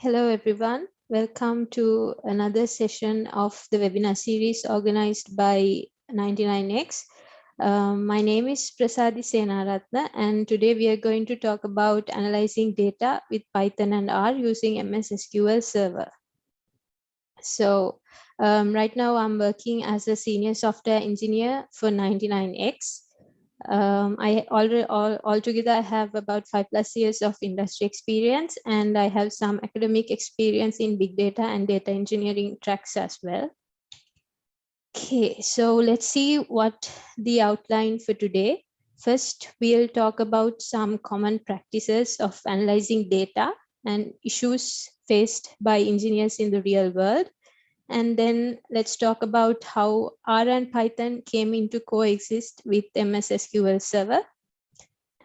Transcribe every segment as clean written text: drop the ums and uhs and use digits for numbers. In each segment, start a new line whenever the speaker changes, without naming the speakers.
Hello, everyone. Welcome to another session of the webinar series organized by 99X. My name is Prasadi Senaratna, and today we are going to talk about analyzing data with Python and R using MS SQL Server. So right now I'm working as a senior software engineer for 99X. I altogether I have about 5+ years of industry experience, and I have some academic experience in big data and data engineering tracks as well. Okay, so let's see what the outline for today. First, we'll talk about some common practices of analyzing data and issues faced by engineers in the real world. And then let's talk about how R and Python came into coexist with MS SQL Server.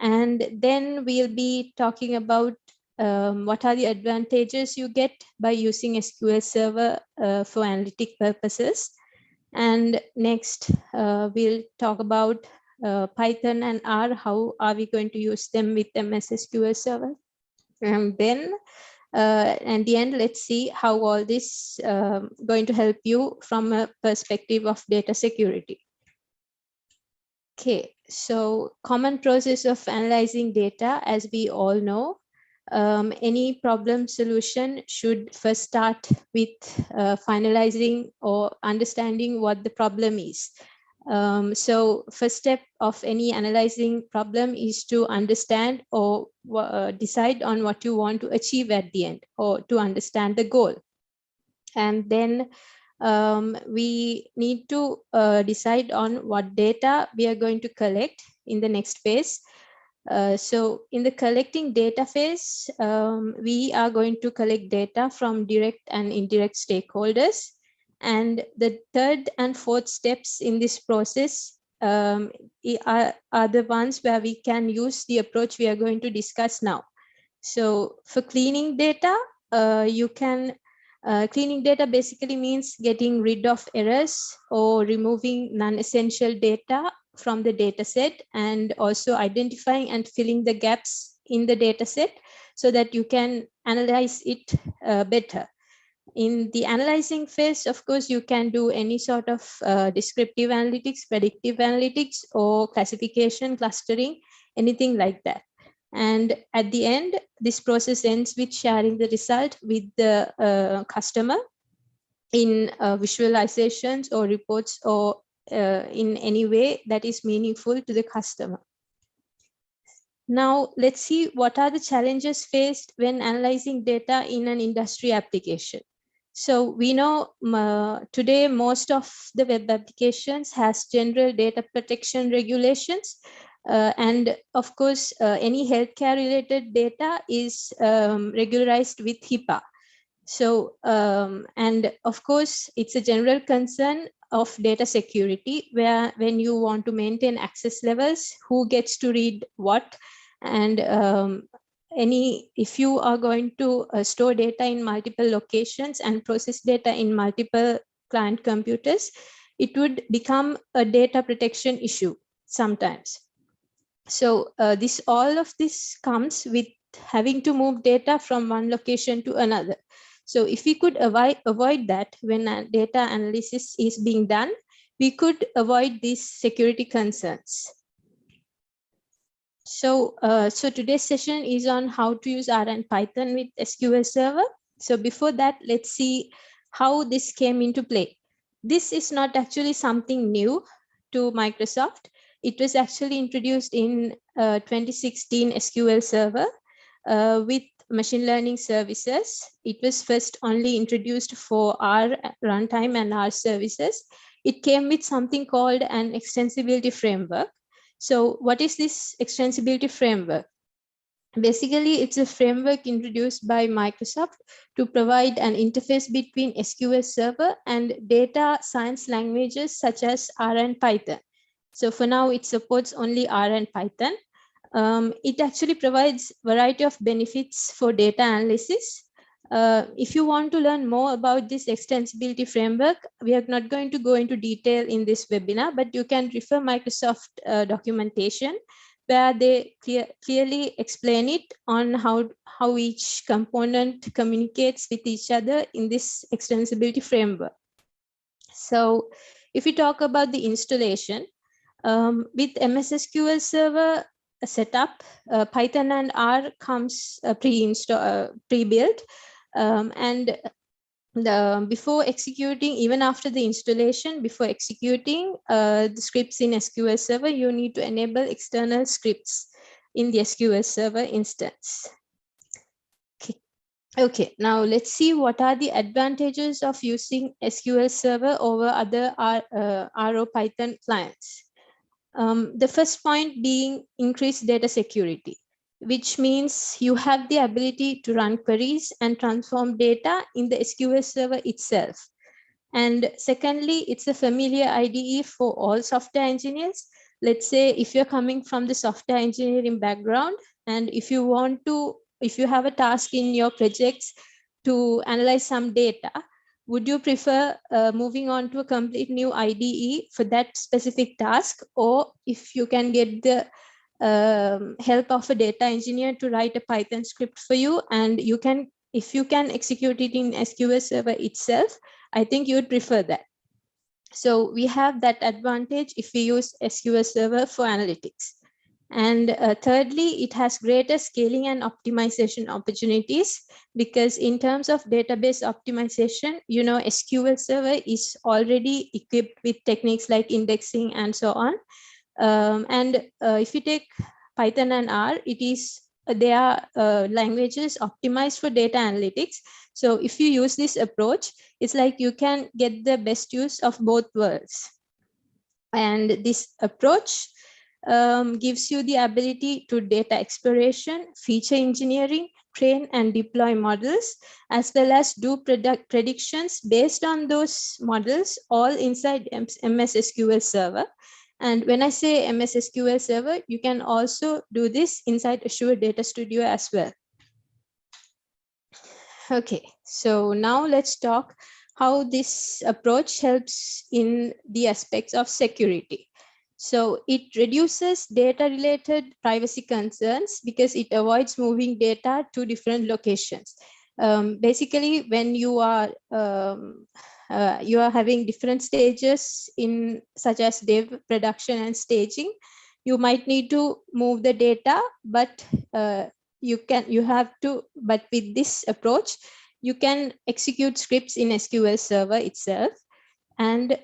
And then we'll be talking about what are the advantages you get by using SQL Server for analytic purposes. And next, we'll talk about Python and R, how are we going to use them with MS SQL Server. And then at the end, let's see how all this going to help you from a perspective of data security. Okay, so common process of analyzing data, as we all know, any problem solution should first start with finalizing or understanding what the problem is. So first step of any analyzing problem is to understand or decide on what you want to achieve at the end, or to understand the goal. And then we need to decide on what data we are going to collect in the next phase. So in the collecting data phase, we are going to collect data from direct and indirect stakeholders. And the third and fourth steps in this process are the ones where we can use the approach we are going to discuss now. So for cleaning data, cleaning data basically means getting rid of errors or removing non-essential data from the data set, and also identifying and filling the gaps in the data set so that you can analyze it better. In the analyzing phase, of course, you can do any sort of descriptive analytics, predictive analytics, or classification, clustering, anything like that. And at the end, this process ends with sharing the result with the customer in visualizations or reports, or in any way that is meaningful to the customer. Now, let's see what are the challenges faced when analyzing data in an industry application. So we know today most of the web applications has general data protection regulations. And of course, any healthcare related data is regularized with HIPAA. So, and of course, it's a general concern of data security, where when you want to maintain access levels, who gets to read what, and if you are going to store data in multiple locations and process data in multiple client computers, it would become a data protection issue sometimes. So all of this comes with having to move data from one location to another. So if we could avoid that when data analysis is being done, we could avoid these security concerns. So, so today's session is on how to use R and Python with SQL Server. So before that, let's see how this came into play. This is not actually something new to Microsoft. It was actually introduced in 2016 SQL Server with machine learning services. It was first only introduced for R runtime and R services. It came with something called an extensibility framework. So what is this extensibility framework? Basically, it's a framework introduced by Microsoft to provide an interface between SQL Server and data science languages such as R and Python. So for now, it supports only R and Python. It actually provides a variety of benefits for data analysis. If you want to learn more about this extensibility framework, we are not going to go into detail in this webinar, but you can refer Microsoft documentation where they clearly explain it on how each component communicates with each other in this extensibility framework. So if we talk about the installation, with MS SQL Server setup, Python and R comes pre-built, and before executing, even after the installation, before executing the scripts in SQL Server, you need to enable external scripts in the SQL Server instance. Okay, now let's see what are the advantages of using SQL Server over other R or Python clients. The first point being increased data security, which means you have the ability to run queries and transform data in the SQL Server itself. And secondly, it's a familiar IDE for all software engineers. Let's say if you're coming from the software engineering background, and if you have a task in your projects to analyze some data, would you prefer moving on to a complete new IDE for that specific task? Or if you can get the help of a data engineer to write a Python script for you, and if you can execute it in SQL Server itself, I think you would prefer that. So we have that advantage if we use SQL Server for analytics. And thirdly, it has greater scaling and optimization opportunities, because in terms of database optimization, SQL Server is already equipped with techniques like indexing and so on. And if you take Python and R, they are languages optimized for data analytics. So if you use this approach, it's like you can get the best use of both worlds. And this approach gives you the ability to data exploration, feature engineering, train and deploy models, as well as do predictions based on those models, all inside MS SQL Server. And when I say MS SQL Server, you can also do this inside Azure Data Studio as well. Okay, so now let's talk how this approach helps in the aspects of security. So it reduces data-related privacy concerns because it avoids moving data to different locations. Basically, when you are having different stages in such as dev, production, and staging, you might need to move the data, but but with this approach, you can execute scripts in SQL Server itself. And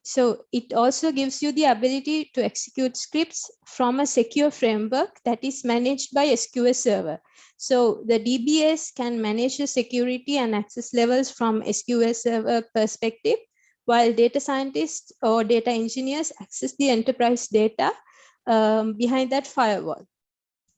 so it also gives you the ability to execute scripts from a secure framework that is managed by SQL Server. So the DBAs can manage the security and access levels from SQL Server perspective, while data scientists or data engineers access the enterprise data behind that firewall.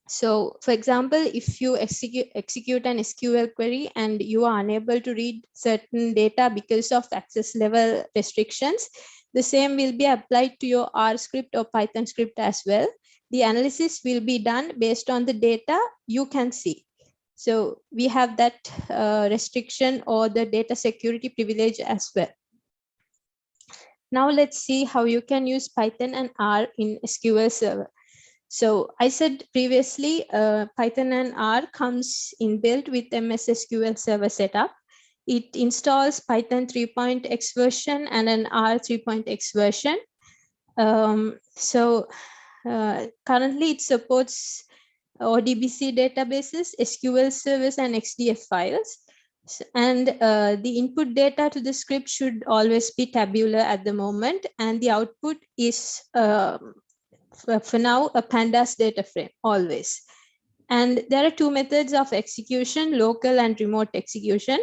So for example, if you execute an SQL query and you are unable to read certain data because of access level restrictions, the same will be applied to your R script or Python script as well. The analysis will be done based on the data you can see. So we have that restriction or the data security privilege as well. Now let's see how you can use Python and R in SQL Server. So I said previously, Python and R comes inbuilt with MS SQL Server setup. It installs Python 3.x version and an R 3.x version. Currently it supports ODBC databases, SQL servers, and XDF files. And the input data to the script should always be tabular at the moment, and the output is for now a pandas data frame always. And there are two methods of execution: local and remote execution.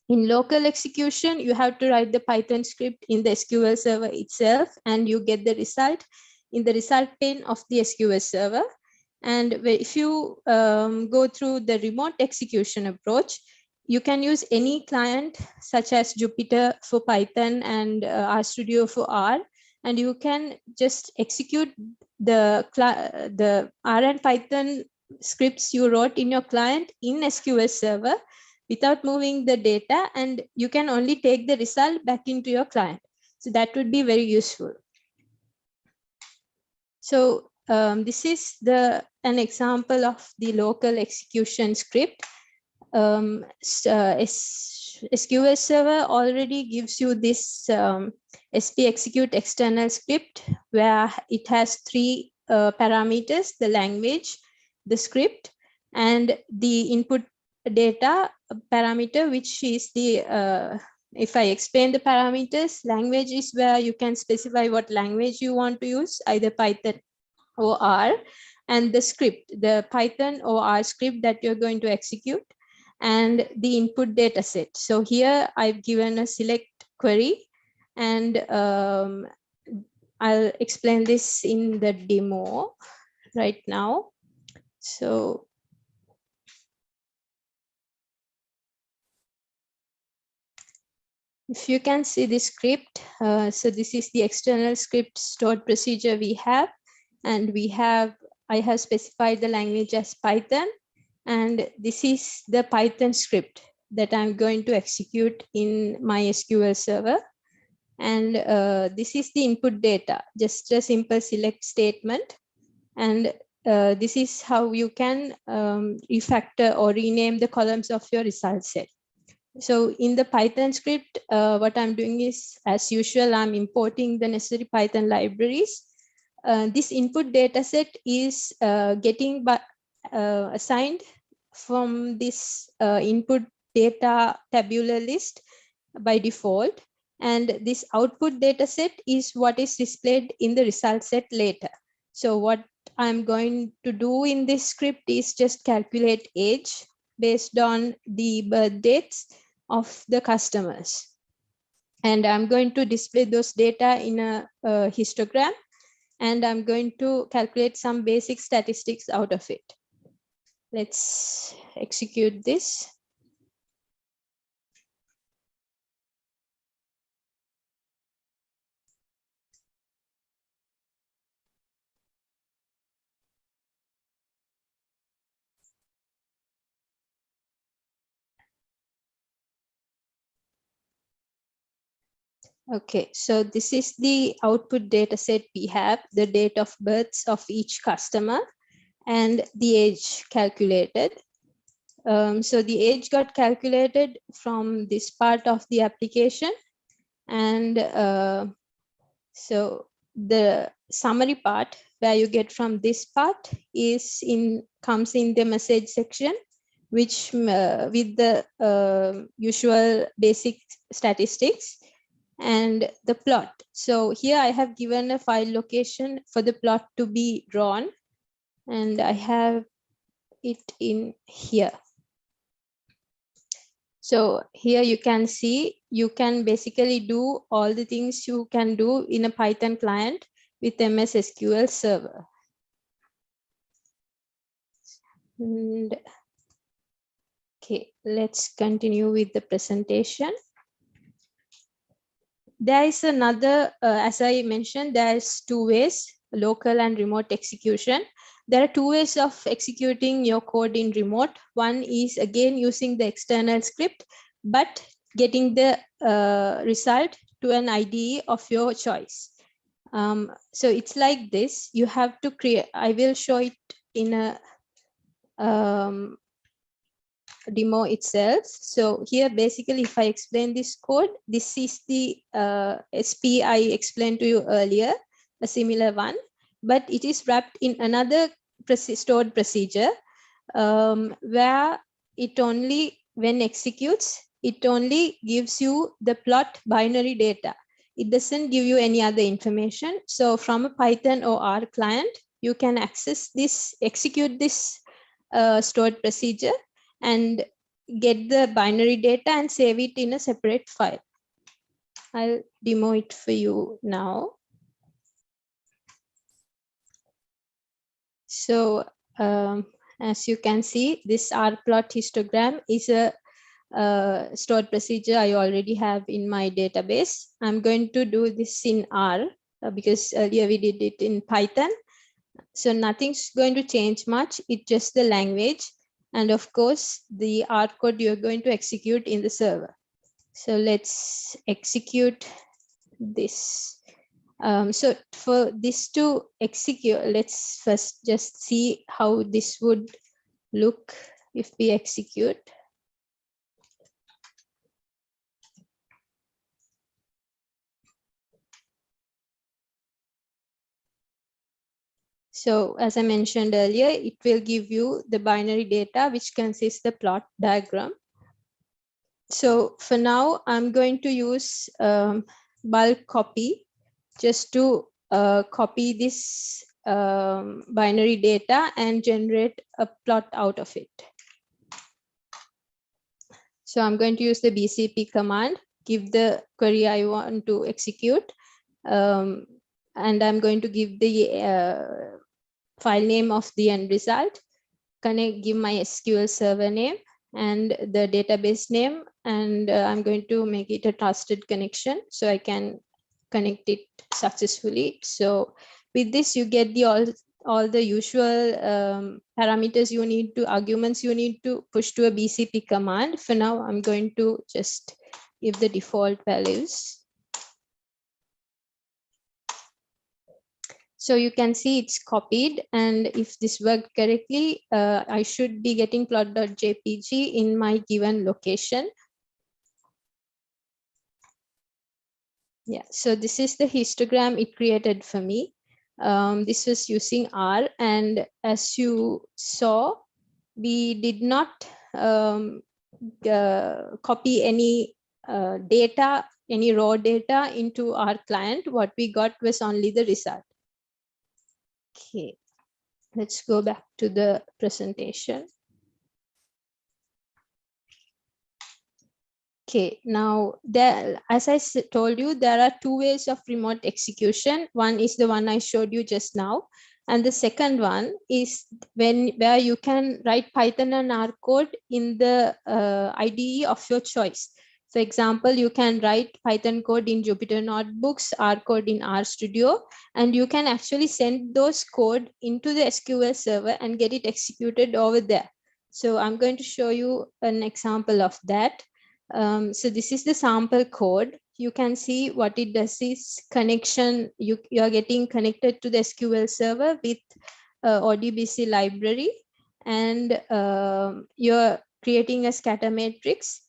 In local execution, you have to write the Python script in the SQL Server itself, and you get the result in the result pane of the SQL Server. And if you go through the remote execution approach, you can use any client such as Jupyter for Python and RStudio for R, and you can just execute the R and Python scripts you wrote in your client in SQL Server without moving the data, and you can only take the result back into your client. So that would be very useful. So this is an example of the local execution script. SQL Server already gives you this SP execute external script where it has three parameters: the language, the script, and the input data parameter, which is the if I explain the parameters, language is where you can specify what language you want to use, either Python or R, and the script, the Python or R script that you're going to execute, and the input data set. So here I've given a select query, and I'll explain this in the demo right now. So if you can see the script, so this is the external script stored procedure we have, and I have specified the language as Python, and this is the Python script that I'm going to execute in my SQL Server. And this is the input data, just a simple select statement. And this is how you can refactor or rename the columns of your result set. So in the Python script, what I'm doing is, as usual, I'm importing the necessary Python libraries. This input data set is getting assigned from this input data tabular list by default. And this output data set is what is displayed in the result set later. So what I'm going to do in this script is just calculate age based on the birth dates of the customers. And I'm going to display those data in a histogram, and I'm going to calculate some basic statistics out of it. Let's execute this. Okay, so this is the output data set we have, the date of births of each customer and the age calculated. So the age got calculated from this part of the application, and so the summary part where you get from this part comes in the message section, which with the usual basic statistics and the plot. So here I have given a file location for the plot to be drawn, and I have it in here. So here you can see, you can basically do all the things you can do in a Python client with MS SQL Server. And okay, let's continue with the presentation. There is another, as I mentioned, there's two ways, local and remote execution. There are two ways of executing your code in remote. One is again using the external script, but getting the result to an IDE of your choice. So it's like this. You have to create, I will show it in a demo itself. So here, basically, if I explain this code, this is the SP I explained to you earlier, a similar one, but it is wrapped in another stored procedure where it only, when executes, it only gives you the plot binary data. It doesn't give you any other information. So from a Python or R client, you can access this, execute this stored procedure and get the binary data and save it in a separate file. I'll demo it for you now. So as you can see, this rplot histogram is a stored procedure I already have in my database. I'm going to do this in R because earlier we did it in Python. So nothing's going to change much. It's just the language. And of course, the R code you're going to execute in the server. So let's execute this. So for this to execute, let's first just see how this would look if we execute. So as I mentioned earlier, it will give you the binary data, which consists the plot diagram. So for now, I'm going to use bulk copy just to copy this binary data and generate a plot out of it. So I'm going to use the BCP command, give the query I want to execute, and I'm going to give the file name of the end result, give my SQL server name and the database name, and I'm going to make it a trusted connection so I can connect it successfully. So with this, you get the all the usual parameters you need to, arguments you need to push to a BCP command. For now, I'm going to just give the default values. So you can see it's copied, and if this worked correctly, I should be getting plot.jpg in my given location. Yeah, so this is the histogram it created for me. This was using R, and as you saw, we did not copy any data, any raw data into our client. What we got was only the result. Okay, let's go back to the presentation. Okay, now there, as I told you, there are two ways of remote execution. One is the one I showed you just now, and the second one is where you can write Python and R code in the IDE of your choice. For example, you can write Python code in Jupyter Notebooks, R code in RStudio, and you can actually send those code into the SQL Server and get it executed over there. So I'm going to show you an example of that. So this is the sample code. You can see what it does is connection. You are getting connected to the SQL Server with ODBC library, and you're creating a scatter matrix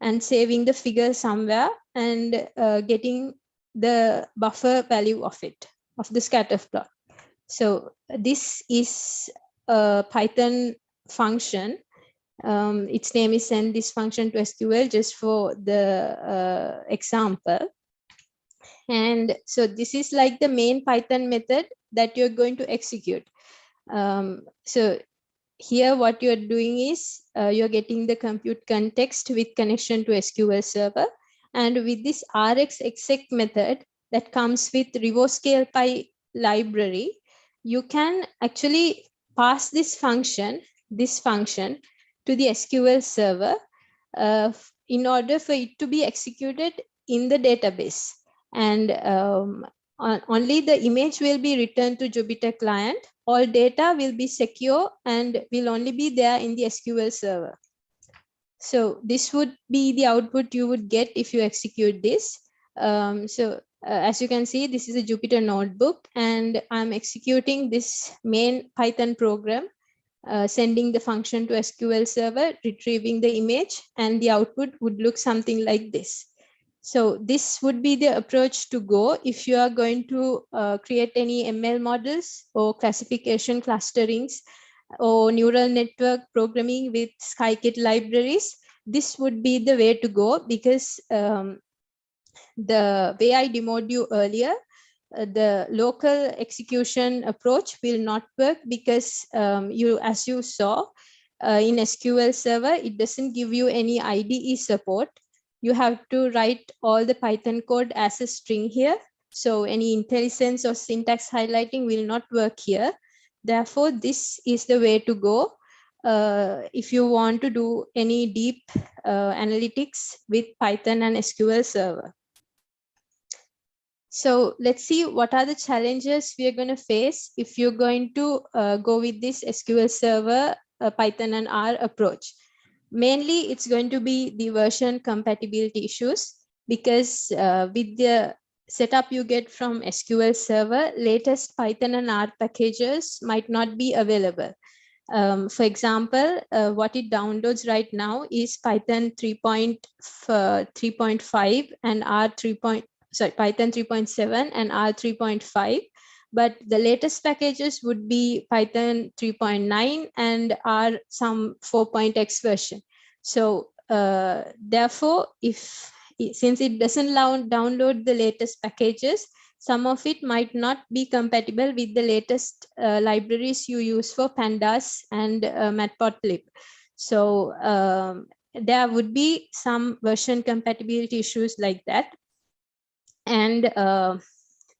and saving the figure somewhere and getting the buffer value of it, of the scatter plot. So this is a Python function. Its name is send this function to SQL just for the example. And so this is like the main Python method that you're going to execute. So here what you're doing is you're getting the compute context with connection to SQL Server. And with this RX exec method that comes with RevoScalePy library, you can actually pass this function to the SQL Server in order for it to be executed in the database. And only the image will be returned to Jupyter client. All data will be secure and will only be there in the SQL Server. So this would be the output you would get if you execute this. As you can see, this is a Jupyter notebook, and I'm executing this main Python program, sending the function to SQL Server, retrieving the image, and the output would look something like this. So this would be the approach to go if you are going to create any ML models or classification clusterings or neural network programming with Scikit libraries. This would be the way to go, because the way I demoed you earlier, the local execution approach will not work, because as you saw in SQL Server, it doesn't give you any IDE support. You have to write all the Python code as a string here. So any IntelliSense or syntax highlighting will not work here. Therefore, this is the way to go if you want to do any deep analytics with Python and SQL Server. So let's see what are the challenges we are going to face if you're going to go with this SQL Server, Python and R approach. Mainly, it's going to be the version compatibility issues, because with the setup you get from SQL Server, latest Python and R packages might not be available. For example, what it downloads right now is Python 3.5 and Python 3.7 and R 3.5. But the latest packages would be Python 3.9 and R some 4.x version. So therefore, since it doesn't download the latest packages, some of it might not be compatible with the latest libraries you use for pandas and matplotlib. So there would be some version compatibility issues like that. And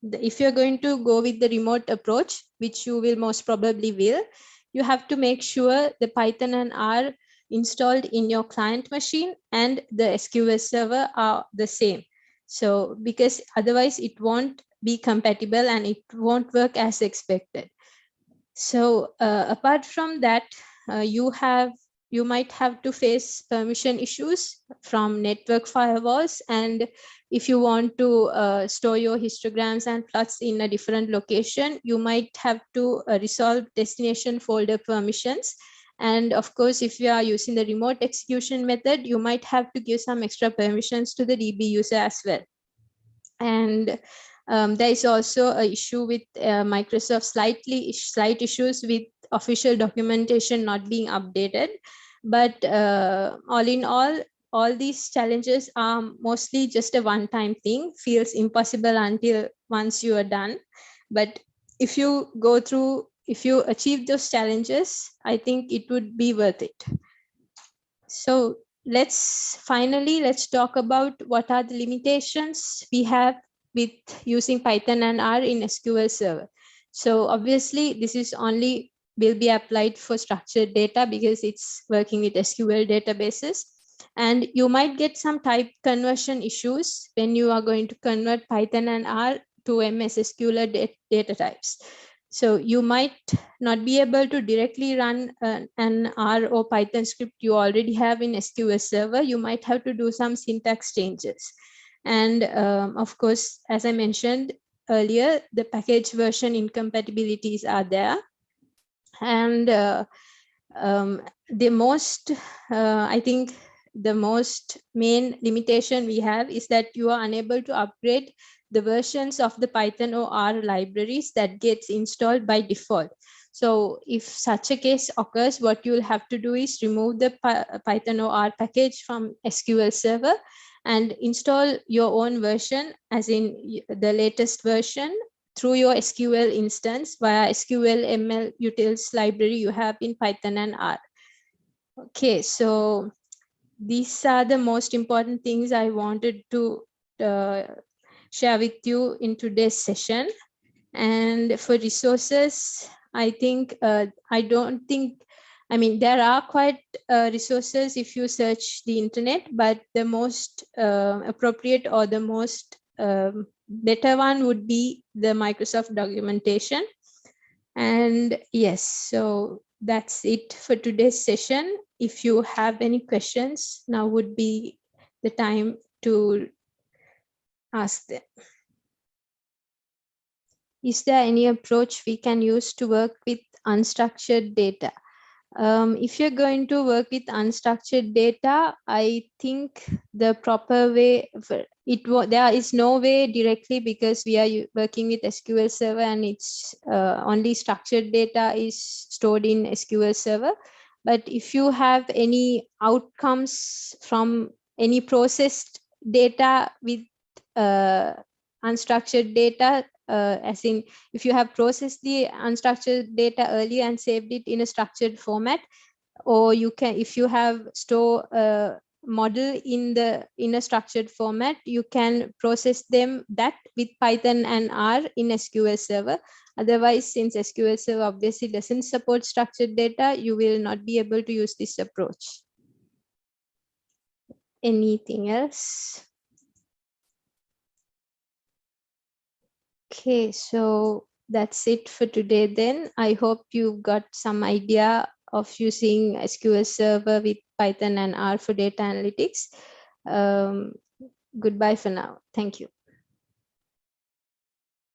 if you're going to go with the remote approach, which you will most probably will, you have to make sure the Python and R installed in your client machine and the SQL Server are the same. So because otherwise it won't be compatible and it won't work as expected. So apart from that, you might have to face permission issues from network firewalls. And if you want to store your histograms and plots in a different location, you might have to resolve destination folder permissions. And of course, if you are using the remote execution method, you might have to give some extra permissions to the DB user as well. And there is also an issue with Microsoft, slight issues with official documentation not being updated. But all in all these challenges are mostly just a one-time thing, feels impossible until once you are done. But if you achieve those challenges, I think it would be worth it. So let's talk about what are the limitations we have with using Python and R in SQL Server. So obviously this is only will be applied for structured data because it's working with SQL databases. And you might get some type conversion issues when you are going to convert Python and R to MS SQL data types. So you might not be able to directly run an R or Python script you already have in SQL Server. You might have to do some syntax changes. And of course, as I mentioned earlier, the package version incompatibilities are there. And I think the most main limitation we have is that you are unable to upgrade the versions of the Python or R libraries that gets installed by default. So if such a case occurs, what you'll have to do is remove the Python or R package from SQL Server and install your own version, as in the latest version, through your SQL instance via SQL ML utils library you have in Python and R. Okay, so these are the most important things I wanted to share with you in today's session. And for resources, I think, there are quite resources if you search the internet, but the most appropriate or the most better one would be the Microsoft documentation. And yes, so that's it for today's session. If you have any questions, now would be the time to ask them. Is there any approach we can use to work with unstructured data? If you're going to work with unstructured data, I think the proper way, there is no way directly, because we are working with SQL Server and it's only structured data is stored in SQL Server. But if you have any outcomes from any processed data with unstructured data, as in if you have processed the unstructured data earlier and saved it in a structured format, or you can, if you have store a model in a structured format, you can process that with Python and R in SQL Server. Otherwise, since SQL Server obviously doesn't support structured data, you will not be able to use this approach. Anything else? Okay, so that's it for today then. I hope you got some idea of using SQL Server with Python and R for data analytics. Goodbye for now. Thank you.